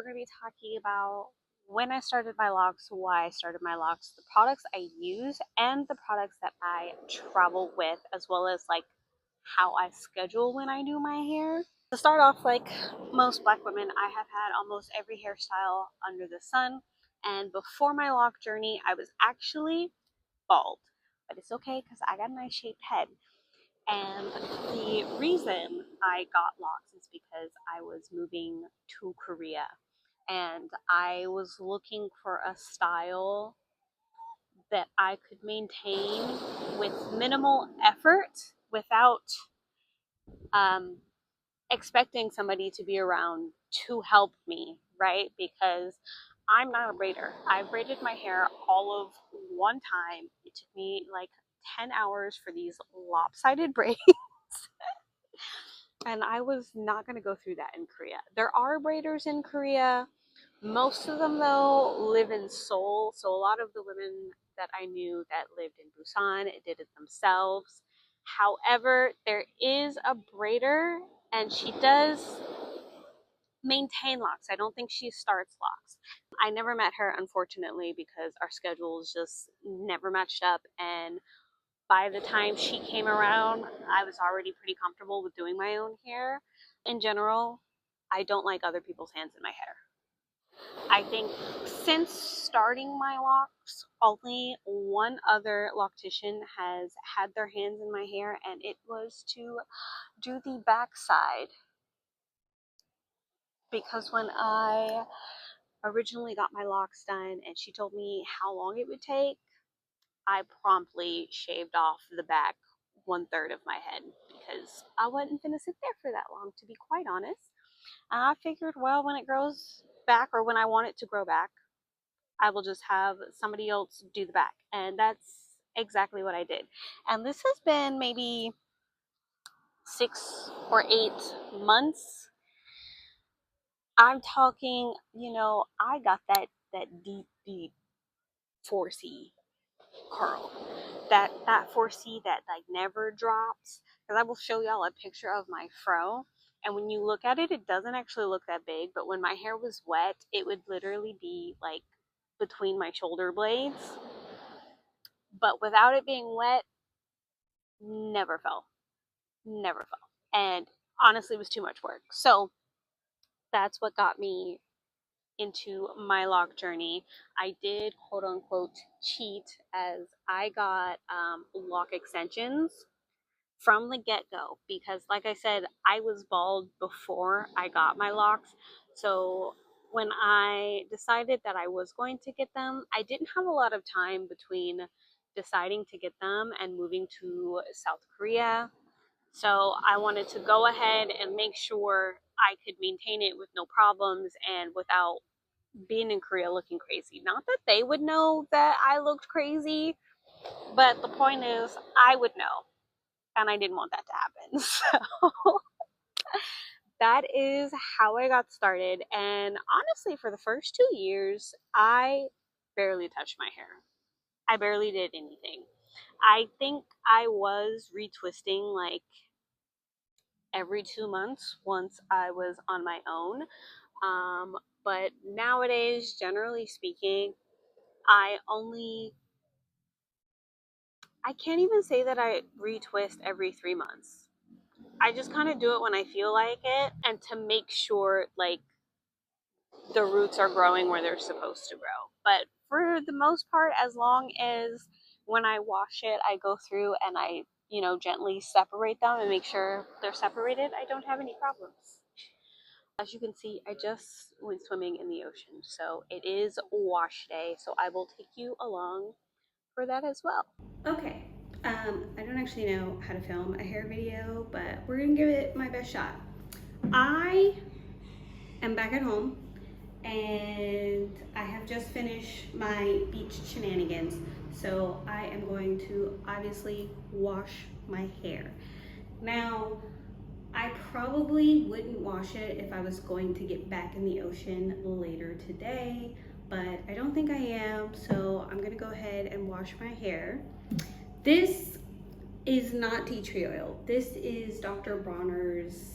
We're going to be talking about when I started my locks, why I started my locks, the products I use, and the products that I travel with, as well as like how I schedule when I do my hair. To start off, like most black women, I have had almost every hairstyle under the sun. And before my lock journey, I was actually bald. But it's okay because I got a nice shaped head. And the reason I got locks is because I was moving to Korea and I was looking for a style that I could maintain with minimal effort without um, expecting somebody to be around to help me, right? Because I'm not a braider. I braided my hair all of one time. It took me like 10 hours for these lopsided braids. And I was not going to go through that in Korea. There are braiders in Korea. Most of them, though, live in Seoul. So a lot of the women that I knew that lived in Busan did it themselves. However, there is a braider, and she does maintain locks. I don't think she starts locks. I never met her, unfortunately, because our schedules just never matched up. And by the time she came around, I was already pretty comfortable with doing my own hair. In general, I don't like other people's hands in my hair. I think since starting my locks, only one other loctician has had their hands in my hair, and it was to do the back side. Because when I originally got my locks done and she told me how long it would take, I promptly shaved off the back 1/3 of my head because I wasn't gonna sit there for that long, to be quite honest. And I figured, well, when it grows back or when I want it to grow back, I will just have somebody else do the back. And that's exactly what I did. And this has been maybe 6 or 8 months. I'm talking, I got that deep 4C curl. That 4C that like never drops. Because I will show y'all a picture of my fro. And when you look at it, it doesn't actually look that big. But when my hair was wet, it would literally be like between my shoulder blades. But without it being wet, never fell. Never fell. And honestly, it was too much work. So that's what got me into my lock journey. I did quote unquote cheat as I got lock extensions from the get-go because like I said, I was bald before I got my locks. So when I decided that I was going to get them, I didn't have a lot of time between deciding to get them and moving to South Korea. So I wanted to go ahead and make sure I could maintain it with no problems and without being in Korea looking crazy. Not that they would know that I looked crazy, but the point is I would know. And I didn't want that to happen. So that is how I got started. And honestly, for the first 2 years, I barely touched my hair. I barely did anything. I think I was retwisting like every 2 months once I was on my own. But nowadays, generally speaking, I can't even say that I retwist every 3 months. I just kind of do it when I feel like it and to make sure like the roots are growing where they're supposed to grow. But for the most part, as long as when I wash it, I go through and I, gently separate them and make sure they're separated, I don't have any problems. As you can see, I just went swimming in the ocean. So it is wash day. So I will take you along for that as well. Okay, I don't actually know how to film a hair video, but we're gonna give it my best shot. I am back at home and I have just finished my beach shenanigans. So I am going to obviously wash my hair. Now, I probably wouldn't wash it if I was going to get back in the ocean later today, but I don't think I am, so I'm gonna go ahead and wash my hair. This is not tea tree oil. This is Dr. Bronner's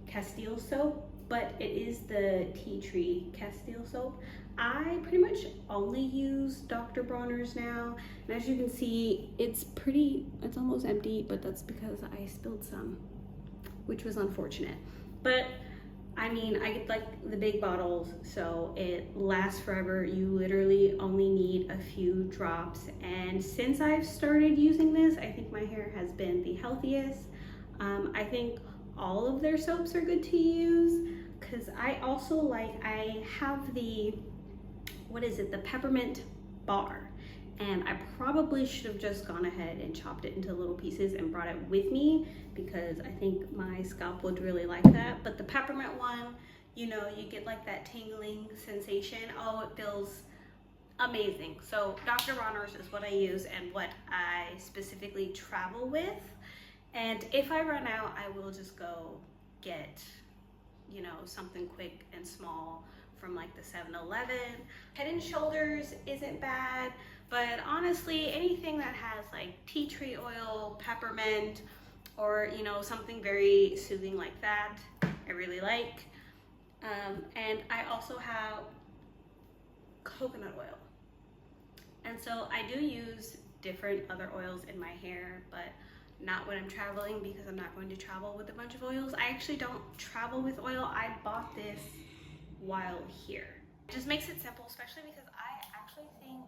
Castile soap. but it is the tea tree Castile soap. I pretty much only use Dr. Bronner's now, and as you can see, it's almost empty, but that's because I spilled some, which was unfortunate. But I mean, I get like the big bottles, so it lasts forever. You literally only need a few drops. And since I've started using this, I think my hair has been the healthiest. I think all of their soaps are good to use, because I have the, what is it, the peppermint bar. And I probably should have just gone ahead and chopped it into little pieces and brought it with me, because I think my scalp would really like that. But the peppermint one, you know, you get like that tingling sensation. Oh, it feels amazing. So Dr. Bronner's is what I use and what I specifically travel with. And if I run out, I will just go get, you know, something quick and small from like the 7-Eleven. Head & Shoulders isn't bad, but honestly, anything that has like tea tree oil, peppermint, or, you know, something very soothing like that, I really like. And I also have coconut oil. And so I do use different other oils in my hair, but not when I'm traveling, because I'm not going to travel with a bunch of oils. I actually don't travel with oil. I bought this while here. It just makes it simple, especially because I actually think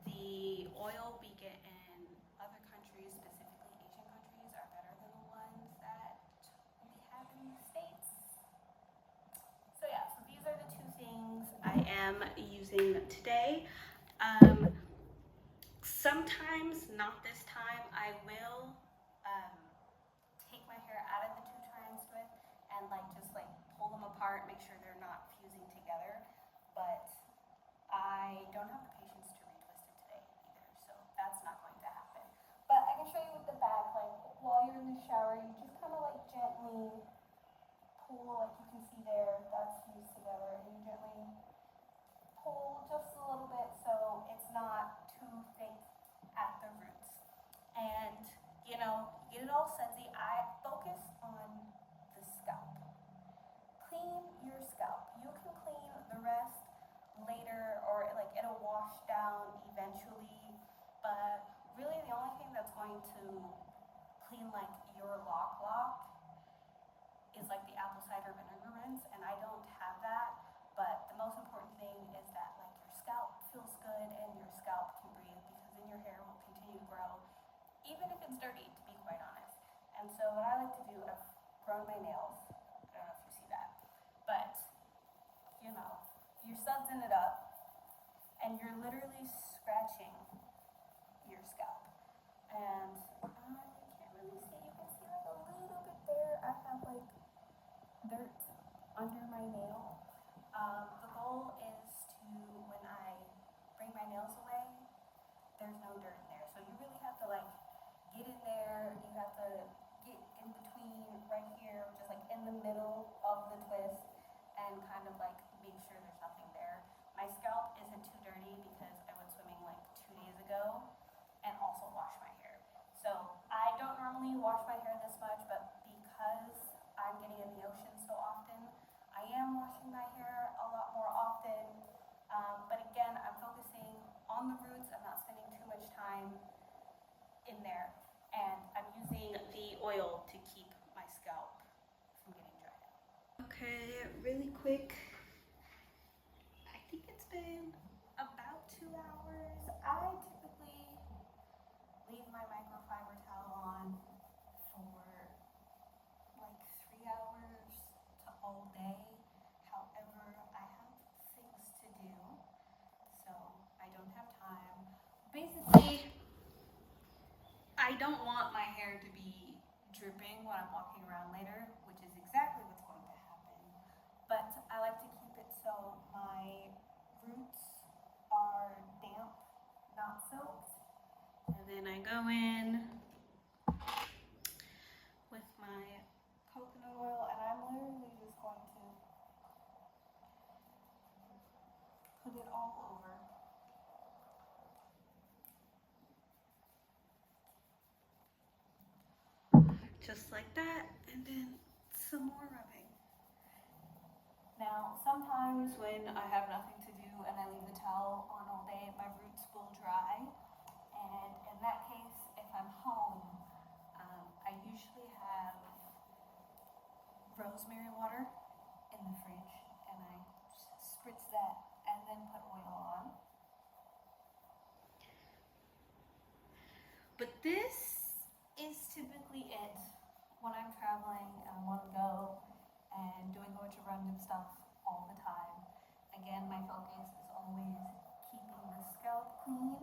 the oil we get in other countries, specifically Asian countries, are better than the ones that we have in the States. So yeah, so these are the two things I am using today. Sometimes, not this time, I will take my hair out of the two tri-and-split and just pull them apart, make sure they're not fusing together. But I don't have the patience to retwist it today either, so that's not going to happen. But I can show you with the back, while you're in the shower, you just kind of gently pull, you can see there, that's fused together, and you gently pull just a little bit so it's not too thick at the roots. And you know, get it all sudsy. I focus on the scalp. Clean your scalp. You can clean the rest later, or it'll wash down eventually, but really the only thing that's going to clean your lock is the apple cider vinegar rinse, and I don't have that. But the most important thing is that your scalp feels good and your scalp can breathe, because then your hair will continue to grow, even if it's dirty, to be quite honest. And so what I like to do, I've grown my nails. I don't know if you see that, but you know, you're sudsing it up and you're literally scratching your scalp. And I can't really see, you can see a little bit there. I have dirt under my nail. The goal is to, when I bring my nails away, there's no dirt in there. So you really have to get in there. You have to get in between right here, just in the middle of the twist, and kind of make sure there's nothing there. My scalp isn't too dirty because I went swimming 2 days ago and also washed my hair. So I don't normally wash my hair this much, but because I'm getting in the ocean so often, I am washing my hair a lot more often. But again, I'm focusing on the roots. I'm not spending too much time in there. And I'm using the oil to keep my scalp from getting dried out. Okay, really quick. I think it's been about 2 hours. I typically leave my microfiber towel on for 3 hours to all day. However, I have things to do, so I don't have time. Basically, I don't want my hair to be dripping when I'm walking around later, which is exactly what's going to happen. But I like to keep it so my roots are damp, not soaked. And then I go in with my coconut oil, and I'm literally just going to put it all over. Just like that, and then some more rubbing. Now, sometimes when I have nothing to do and I leave the towel on all day, my roots will dry. And in that case, if I'm home, I usually have rosemary water in the fridge and I spritz that and then put oil on. But this is typically it when I'm traveling and I want to go and doing a bunch of random stuff all the time. Again, my focus is always keeping the scalp clean